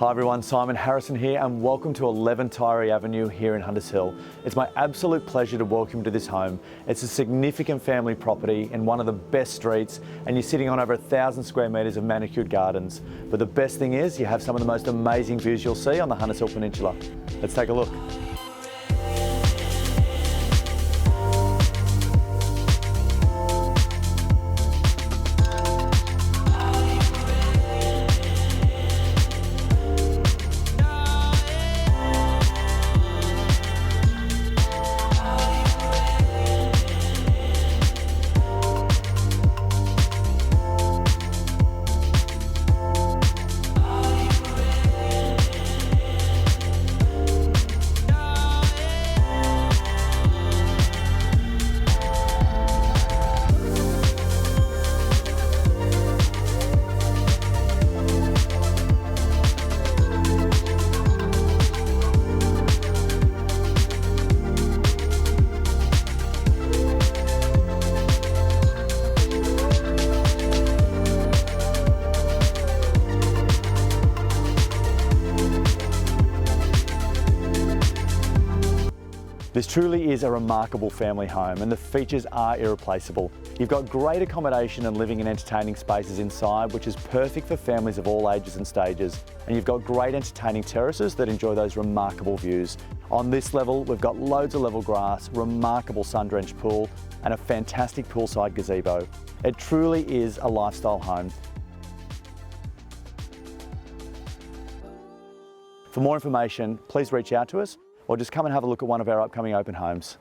Hi everyone, Simon Harrison here and welcome to 11 Tiree Avenue here in Hunters Hill. It's my absolute pleasure to welcome you to this home. It's a significant family property in one of the best streets and you're sitting on over 1,000 square metres of manicured gardens. But the best thing is you have some of the most amazing views you'll see on the Hunters Hill Peninsula. Let's take a look. This truly is a remarkable family home and the features are irreplaceable. You've got great accommodation and living and entertaining spaces inside, which is perfect for families of all ages and stages. And you've got great entertaining terraces that enjoy those remarkable views. On this level, we've got loads of level grass, remarkable sun-drenched pool, and a fantastic poolside gazebo. It truly is a lifestyle home. For more information, please reach out to us or just come and have a look at one of our upcoming open homes.